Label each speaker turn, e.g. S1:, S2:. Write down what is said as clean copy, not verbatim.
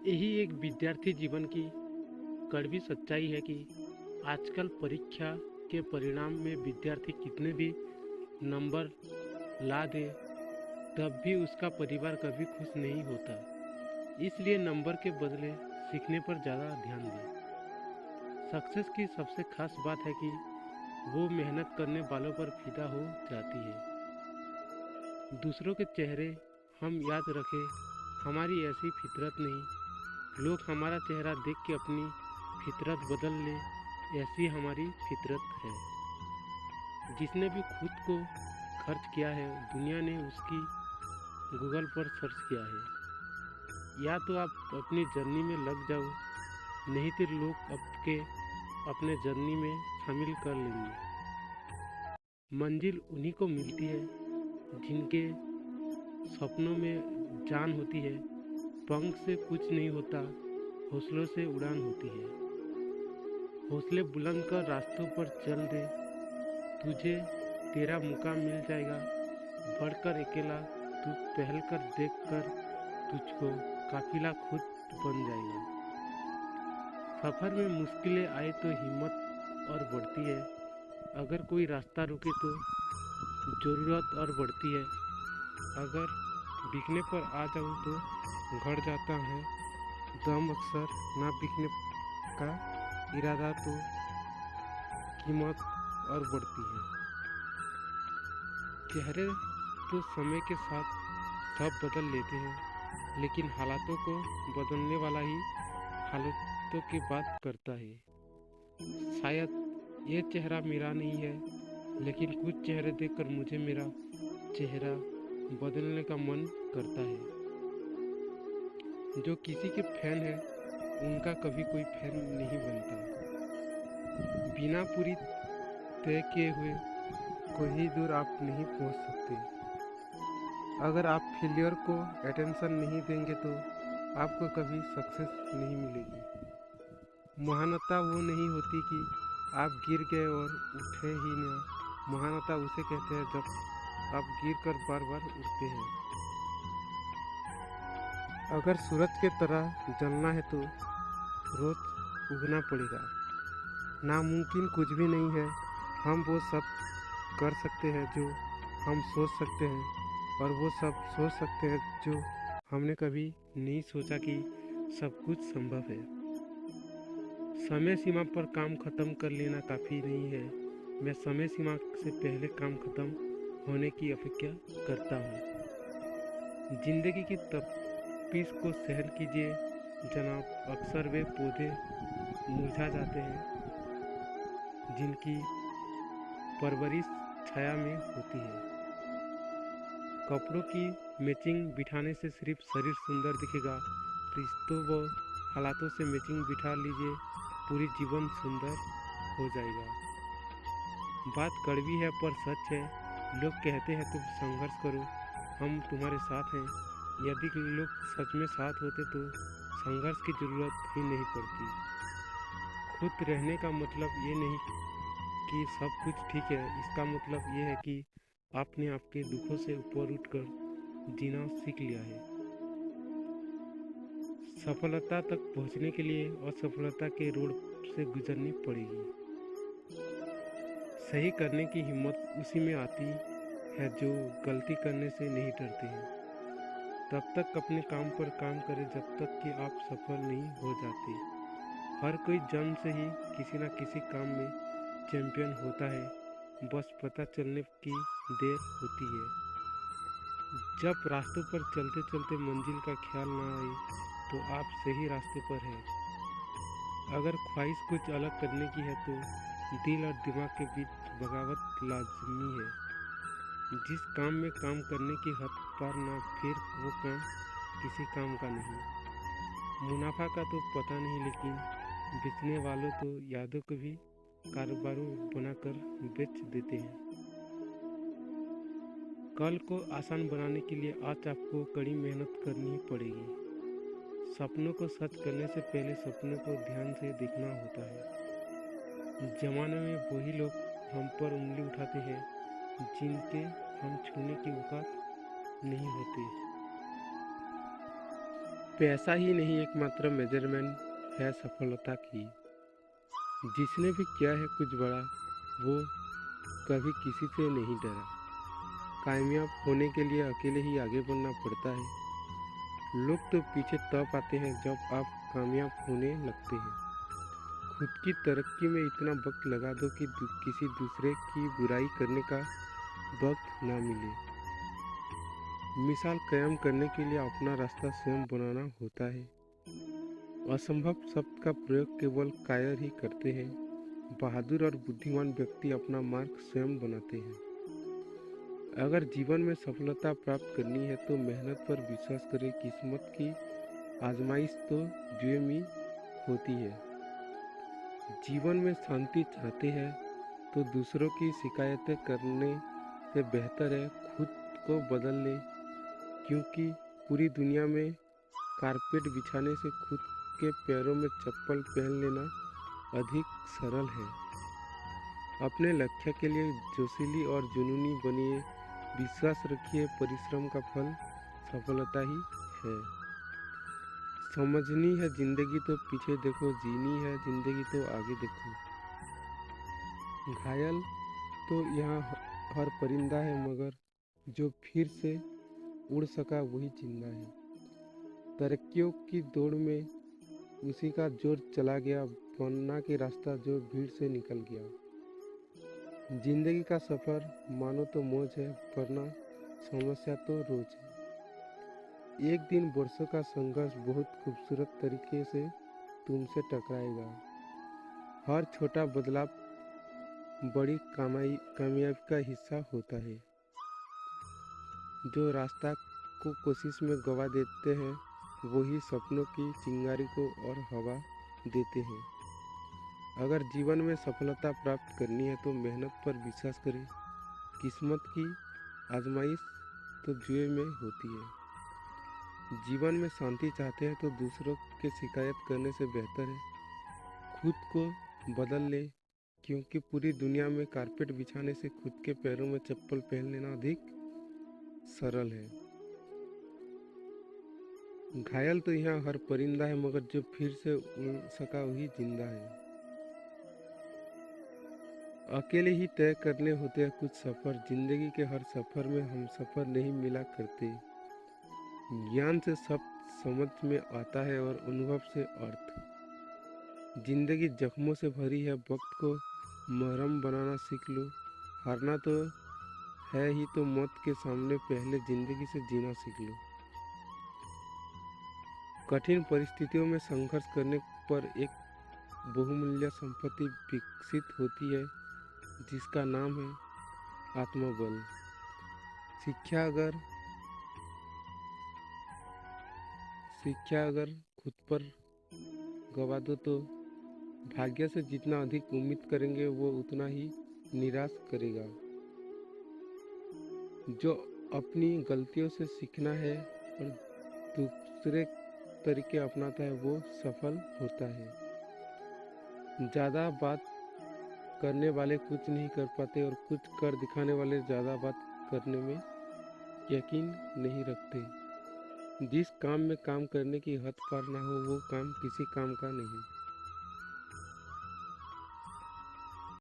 S1: यही एक विद्यार्थी जीवन की कड़वी सच्चाई है कि आजकल परीक्षा के परिणाम में विद्यार्थी कितने भी नंबर ला दे तब भी उसका परिवार कभी खुश नहीं होता। इसलिए नंबर के बदले सीखने पर ज़्यादा ध्यान दें। सक्सेस की सबसे खास बात है कि वो मेहनत करने वालों पर फिदा हो जाती है। दूसरों के चेहरे हम याद रखें, हमारी ऐसी फितरत नहीं। लोग हमारा चेहरा देख के अपनी फितरत बदल ले, ऐसी हमारी फितरत है। जिसने भी खुद को खर्च किया है, दुनिया ने उसकी गूगल पर सर्च किया है। या तो आप अपनी जर्नी में लग जाओ, नहीं तो लोग आपके अपने जर्नी में शामिल कर लेंगे। मंजिल उन्हीं को मिलती है जिनके सपनों में जान होती है। पंख से कुछ नहीं होता, हौसलों से उड़ान होती है। हौसले बुलंद कर रास्तों पर चल दे, तुझे तेरा मुकाम मिल जाएगा। बढ़कर अकेला तू पहल कर, देख कर तुझको काफिला खुद बन जाएगा। सफर में मुश्किलें आए तो हिम्मत और बढ़ती है। अगर कोई रास्ता रुके तो ज़रूरत और बढ़ती है। अगर बिकने पर आ जाऊं तो घट जाता है दम। अक्सर ना बिकने का इरादा तो कीमत और बढ़ती है। चेहरे तो समय के साथ सब बदल लेते हैं, लेकिन हालातों को बदलने वाला ही हालातों की बात करता है। शायद ये चेहरा मेरा नहीं है, लेकिन कुछ चेहरे देखकर मुझे मेरा चेहरा बदलने का मन करता है। जो किसी के फैन है, उनका कभी कोई फैन नहीं बनता। बिना पूरी तय किए हुए कोई दूर आप नहीं पहुंच सकते। अगर आप फेलियर को अटेंशन नहीं देंगे तो आपको कभी सक्सेस नहीं मिलेगी। महानता वो नहीं होती कि आप गिर गए और उठे ही ना। महानता उसे कहते हैं जब आप गिर कर बार बार उठते हैं। अगर सूरज के तरह जलना है तो रोज उगना पड़ेगा। नामुमकिन कुछ भी नहीं है। हम वो सब कर सकते हैं जो हम सोच सकते हैं, और वो सब सोच सकते हैं जो हमने कभी नहीं सोचा कि सब कुछ संभव है। समय सीमा पर काम खत्म कर लेना काफ़ी नहीं है। मैं समय सीमा से पहले काम खत्म होने की अपेक्षा करता हूँ। जिंदगी की तपिश को सहन कीजिए जनाब। अक्सर वे पौधे मुरझा जाते हैं जिनकी परवरिश छाया में होती है। कपड़ों की मैचिंग बिठाने से सिर्फ शरीर सुंदर दिखेगा। रिश्तों व हालातों से मैचिंग बिठा लीजिए, पूरी जीवन सुंदर हो जाएगा। बात कड़वी है पर सच है। लोग कहते हैं तुम संघर्ष करो, हम तुम्हारे साथ हैं। यदि लोग सच में साथ होते तो संघर्ष की जरूरत ही नहीं पड़ती। खुद रहने का मतलब ये नहीं कि सब कुछ ठीक है। इसका मतलब ये है कि आपने आपके दुखों से ऊपर उठकर जीना सीख लिया है। सफलता तक पहुंचने के लिए असफलता के रोड से गुजरनी पड़ेगी। सही करने की हिम्मत उसी में आती है जो गलती करने से नहीं डरते हैं। तब तक अपने काम पर काम करें जब तक कि आप सफल नहीं हो जाते। हर कोई जन्म से ही किसी न किसी काम में चैंपियन होता है, बस पता चलने की देर होती है। जब रास्तों पर चलते चलते मंजिल का ख्याल ना आए तो आप सही रास्ते पर हैं। अगर ख्वाहिश कुछ अलग करने की है तो दिल और दिमाग के बीच बगावत लाजमी है। जिस काम में काम करने की हद पार ना, फिर वो काम किसी काम का नहीं। मुनाफा का तो पता नहीं, लेकिन बेचने वालों तो यादों को भी कारोबारों बनाकर बेच देते हैं। कल को आसान बनाने के लिए आज आपको कड़ी मेहनत करनी पड़ेगी। सपनों को सच करने से पहले सपनों को ध्यान से देखना होता है। जमाने में वही लोग हम पर उंगली उठाते हैं जिनके हम छूने की औकात नहीं होती। पैसा ही नहीं एकमात्र मेजरमेंट है सफलता की। जिसने भी किया है कुछ बड़ा, वो कभी किसी से नहीं डरा। कामयाब होने के लिए अकेले ही आगे बढ़ना पड़ता है। लोग तो पीछे तब आते हैं जब आप कामयाब होने लगते हैं। खुद की तरक्की में इतना वक्त लगा दो कि किसी दूसरे की बुराई करने का वक्त ना मिले। मिसाल कायम करने के लिए अपना रास्ता स्वयं बनाना होता है। असंभव शब्द का प्रयोग केवल कायर ही करते हैं। बहादुर और बुद्धिमान व्यक्ति अपना मार्ग स्वयं बनाते हैं। अगर जीवन में सफलता प्राप्त करनी है तो मेहनत पर विश्वास करें। किस्मत की आजमाइश तो जुए में होती है। जीवन में शांति चाहते हैं तो दूसरों की शिकायतें करने से बेहतर है खुद को बदल ले, क्योंकि पूरी दुनिया में कारपेट बिछाने से खुद के पैरों में चप्पल पहन लेना अधिक सरल है। अपने लक्ष्य के लिए जोशीली और जुनूनी बनिए। विश्वास रखिए, परिश्रम का फल सफलता ही है। समझनी है जिंदगी तो पीछे देखो, जीनी है जिंदगी तो आगे देखो। घायल तो यहाँ हर परिंदा है, मगर जो फिर से उड़ सका वही जिंदा है। तरक्कियों की दौड़ में उसी का जोर चला गया, बनना के रास्ता जो भीड़ से निकल गया। जिंदगी का सफर मानो तो मौज है, वरना समस्या तो रोज है। एक दिन वर्षों का संघर्ष बहुत खूबसूरत तरीके से तुमसे टकराएगा। हर छोटा बदलाव बड़ी कामयाबी का हिस्सा होता है। जो रास्ता को कोशिश में गवा देते हैं वही सपनों की चिंगारी को और हवा देते हैं। अगर जीवन में सफलता प्राप्त करनी है तो मेहनत पर विश्वास करें। किस्मत की आजमाइश तो जुए में होती है। जीवन में शांति चाहते हैं तो दूसरों के शिकायत करने से बेहतर है खुद को बदल ले, क्योंकि पूरी दुनिया में कारपेट बिछाने से खुद के पैरों में चप्पल पहन लेना अधिक सरल है। घायल तो यहाँ हर परिंदा है, मगर जो फिर से उड़ सका वही जिंदा है। अकेले ही तय करने होते हैं कुछ सफ़र। जिंदगी के हर सफ़र में हम सफ़र नहीं मिला करते। ज्ञान से शब्द समझ में आता है और अनुभव से अर्थ। जिंदगी जख्मों से भरी है, वक्त को मरहम बनाना सीख लो। हारना तो है ही, तो मौत के सामने पहले जिंदगी से जीना सीख लो। कठिन परिस्थितियों में संघर्ष करने पर एक बहुमूल्य संपत्ति विकसित होती है, जिसका नाम है आत्मबल। शिक्षा अगर खुद पर गवा दो तो भाग्य से जितना अधिक उम्मीद करेंगे वो उतना ही निराश करेगा। जो अपनी गलतियों से सीखना है और दूसरे तरीके अपनाता है वो सफल होता है। ज़्यादा बात करने वाले कुछ नहीं कर पाते और कुछ कर दिखाने वाले ज़्यादा बात करने में यकीन नहीं रखते। जिस काम में काम करने की हद पार ना हो वो काम किसी काम का नहीं।